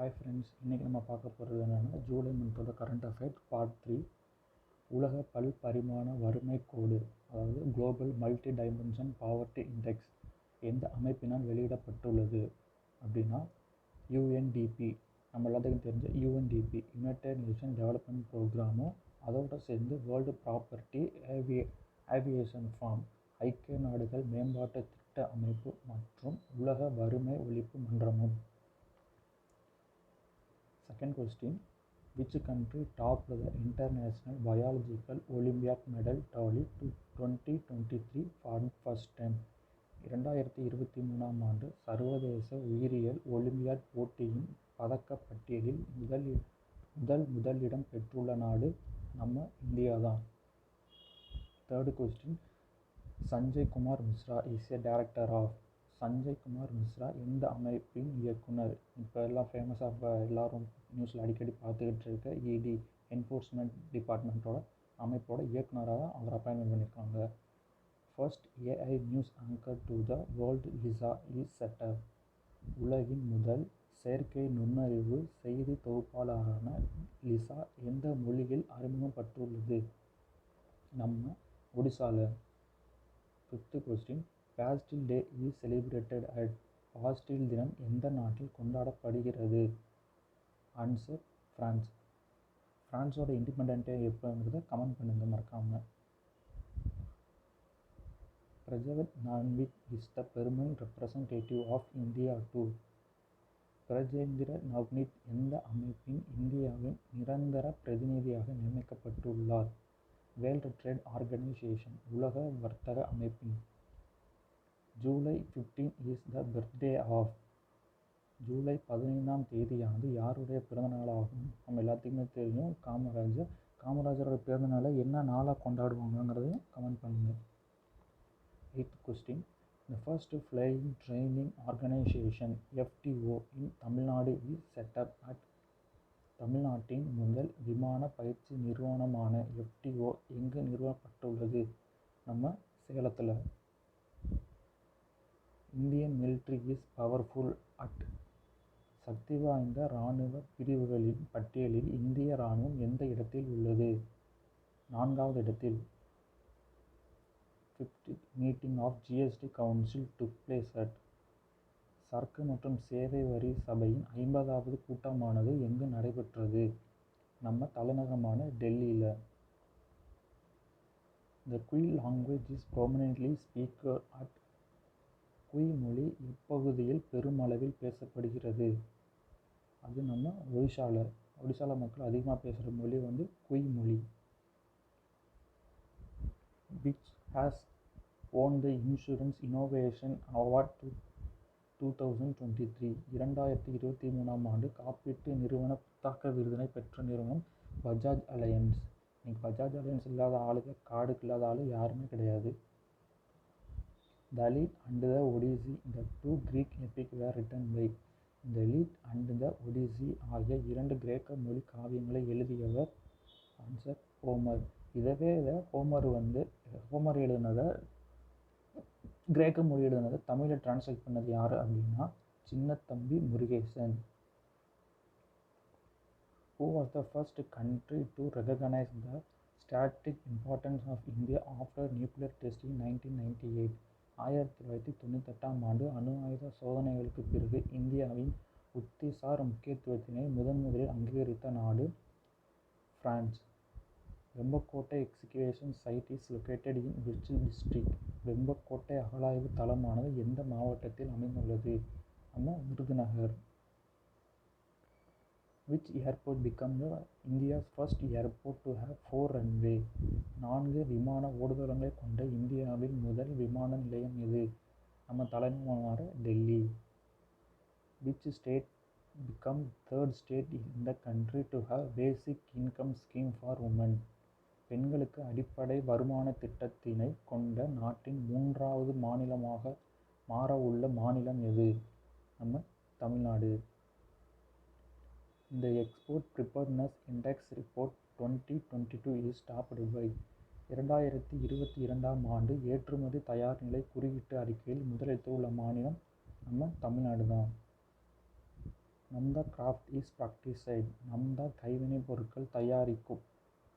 Hi friends, இன்றைக்கி நம்ம பார்க்க போகிறது என்னென்னா ஜூலை மந்தோட கரண்ட் அஃபேர்ஸ் பார்ட் 3. உலக பல்பரிமாண வறுமை கோடு, அதாவது global multi dimension poverty index எந்த அமைப்பினால் வெளியிடப்பட்டுள்ளது அப்படின்னா யூஎன்டிபி. நம்ம எல்லாத்துக்கும் தெரிஞ்ச யூஎன்டிபி யுனைடெட் நேஷன் டெவலப்மெண்ட் ப்ரோக்ராமும் அதோடு சேர்ந்து வேர்ல்டு ப்ராப்பர்ட்டி ஏவியேஷன் ஃபார்ம், ஐக்கிய நாடுகள் மேம்பாட்டு திட்ட அமைப்பு மற்றும் உலக வறுமை ஒழிப்பு மன்றமும். Second question, which country topped the International Biological Olympiad Medal Tally to 2023 for the first time? 2023 சர்வதேச உயிரியல் ஒலிம்பியாட் போட்டியின் பதக்க பட்டியலில் முதலிடம் பெற்றுள்ள நாடு நம்ம இந்தியா தான். Third question, Sanjay Kumar Mishra is a director of. Sanjay Kumar Mishra எந்த அமைப்பின் இயக்குனர்? இப்போ எல்லாம் ஃபேமஸாக இப்போ எல்லோரும் நியூஸில் அடிக்கடி பார்த்துக்கிட்டு இருக்க இடி என்ஃபோர்ஸ்மெண்ட் டிபார்ட்மெண்ட்டோட அமைப்போட இயக்குனராக அவர் அப்பாயின்மெண்ட் பண்ணியிருக்காங்க. First AI news anchor to the world Lisa is set up. உலகின் முதல் செயற்கை நுண்ணறிவு செய்தி தொகுப்பாளரான லிசா எந்த மொழியில் அறிமுகப்பட்டுள்ளது? நம்ம ஒடிசாவில். Fifth question, Bastille day is celebrated at. Bastille தினம் எந்த நாட்டில் கொண்டாடப்படுகிறது? Answer France. ஃப்ரான்ஸோட இண்டிபெண்டன்ட் டே எப்போங்கிறத கமெண்ட் பண்ணுங்க மறக்காமல். பிரஜவத் நான்விக் is the permanent representative of India to. Brajendra Navnit எந்த அமைப்பின் இந்தியாவின் நிரந்தர பிரதிநிதியாக நியமிக்கப்பட்டுள்ளார்? வேர்ல்டு ட்ரேட் ஆர்கனைசேஷன், உலக வர்த்தக அமைப்பின். July 15 is the birthday of. July 15ஆம் தேதியானது யாருடைய பிறந்தநாளாகும்? நம்ம எல்லாத்துக்குமே தெரியும், காமராஜர். காமராஜரோட பிறந்தநாளை என்ன நாளாக கொண்டாடுவாங்கங்கிறதையும் கமெண்ட் பண்ணுங்கள். 8th question, the first flying training organisation FTO in Tamil Nadu is setup at. தமிழ்நாட்டின் முதல் விமான பயிற்சி நிறுவனமான எஃப்டிஓ எங்கு நிறுவப்பட்டுள்ளது? நம்ம சேலத்தில். Indian military is powerful at. சக்தி வாய்ந்த இராணுவ பிரிவுகளின் பட்டியலில் இந்திய இராணுவம் எந்த இடத்தில் உள்ளது? 4வது இடத்தில். 5th meeting of GST council took place at. சரக்கு மற்றும் சேவை வரி சபையின் 50வது கூட்டமானது எங்கு நடைபெற்றது? நம்ம தலைநகரமான டெல்லியில். த குய் லாங்குவேஜ் இஸ் ப்ரொமினென்ட்லி ஸ்பீக்கர் அட். குய் மொழி இப்பகுதியில் பெருமளவில் பேசப்படுகிறது. அது நம்ம ஒடிசாவில் மக்கள் அதிகமாக பேசுகிற மொழி வந்து குய் மொழி. Which has own the insurance innovation award 2023. 2023 காப்பீட்டு நிறுவன புத்தாக்க விருதினை பெற்ற நிறுவனம் பஜாஜ் அலையன்ஸ். இன்னைக்கு பஜாஜ் அலையன்ஸ் இல்லாத ஆளுங்க, கார்டுக்கு இல்லாத ஆளு யாருமே கிடையாது. The Iliad and the Odyssey, the two Greek epics were written by. The Iliad and the Odyssey ஆகிய 2 கிரேக்க மொழி காவியங்களை எழுதியவர்? Answer Homer. ஹோமர் எழுதினதை கிரேக்க மொழி எழுதினதை தமிழில் டிரான்ஸ்லேட் பண்ணது யார் அப்படின்னா Chinnathambi Murugesan. Who was the first country to recognize the strategic importance of India after nuclear testing in 1998? 1998 அணு ஆயுத சோதனைகளுக்கு பிறகு இந்தியாவின் உத்திசார் முக்கியத்துவத்தினை முதலில் அங்கீகரித்த நாடு France. Vembakottai excavation site is located in which district. Vembakottai அகழாய்வு தளமானது எந்த மாவட்டத்தில் அமைந்துள்ளது? நம்ம Virudhunagar. Which airport became India's first airport to have 4 runway? 4 விமான ஓடுதளங்களை கொண்ட இந்தியாவின் முதல் விமான நிலையம் எது? நம்ம தலைநகரான Delhi. Which state became third state in the country to have basic income scheme for women? பெண்களுக்கு அடிப்படை வருமான திட்டத்தினை கொண்ட நாட்டின் 3வது மாநிலமாக மாற உள்ள மாநிலம் எது? நம்ம Tamil Nadu. The Export Preparedness Index Report 2022 is topped by. 2022 ஏற்றுமதி தயார்நிலை குறியீட்டு அறிக்கையில் முதலிடத்தில் உள்ள மாநிலம் நம்ம தமிழ்நாடு தான். நம் த கிராஃப்ட் இஸ் ப்ராக்டிசைட். நம் த கைவினைப் பொருட்கள் தயாரிக்கும்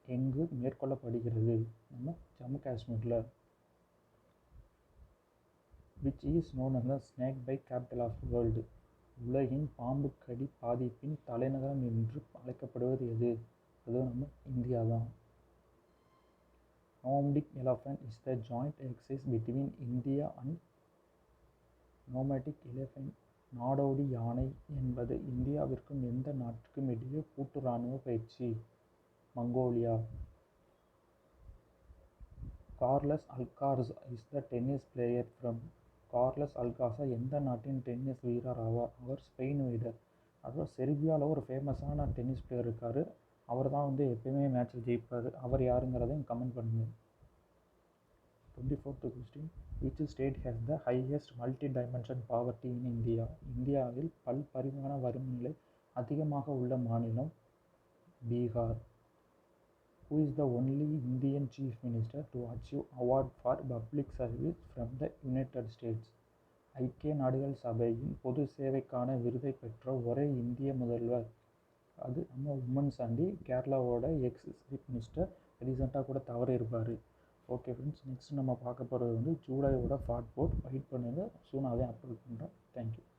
எங்கு மேற்கொள்ளப்படுகிறது? நம்ம ஜம்மு காஷ்மீரில். Which is known as the snake bite capital of world. உலகின் பாம்பு கடி பாதிப்பின் தலைநகரம் என்று அழைக்கப்படுவது எது? அதுவும் நம்ம இந்தியா தான். Nomadic elephant is the joint exercise between India and nomadic elephant. நாடோடி யானை என்பது இந்தியாவிற்கும் எந்த நாட்டுக்கும் இடையே கூட்டு இராணுவ பயிற்சி? Mongolia. Carlos Alcaraz is the tennis player from. Carlos Alcaraz எந்த நாட்டின் டென்னிஸ் வீரர் ஆவார்? அவர் ஸ்பெயின் வீரர். அப்புறம் செர்பியாவில் ஒரு ஃபேமஸான டென்னிஸ் பிளேயர் இருக்கார். அவர் தான் வந்து எப்பயுமே மேட்ச்சில் ஜெயிப்பார். அவர் யாருங்கிறதையும் கமெண்ட் பண்ணுங்கள். 24th question. Which state has the highest multi dimension poverty in India. இந்தியாவில் பல்பரிமாண வறுமை நிலை அதிகமாக உள்ள மாநிலம் Bihar. Who is the only Indian Chief Minister to achieve award for public service from the United States? ஐக்கிய நாடுகள் சபையின் பொது சேவைக்கான விருதை பெற்ற ஒரே இந்திய முதல்வர். அது நம்ம உமன் சாண்டி, கேரளாவோட எக்ஸ் சீஃப் மினிஸ்டர். ரீசெண்டாக கூட தவறி இருப்பார். ஓகே ஃப்ரெண்ட்ஸ், நெக்ஸ்ட் நம்ம பார்க்க போகிறது வந்து ஜூலையோட பார்ட் 4. வெயிட் பண்ணுங்கள், சூன் அதையும் அப்லோட் பண்ணுறேன். தேங்க்யூ.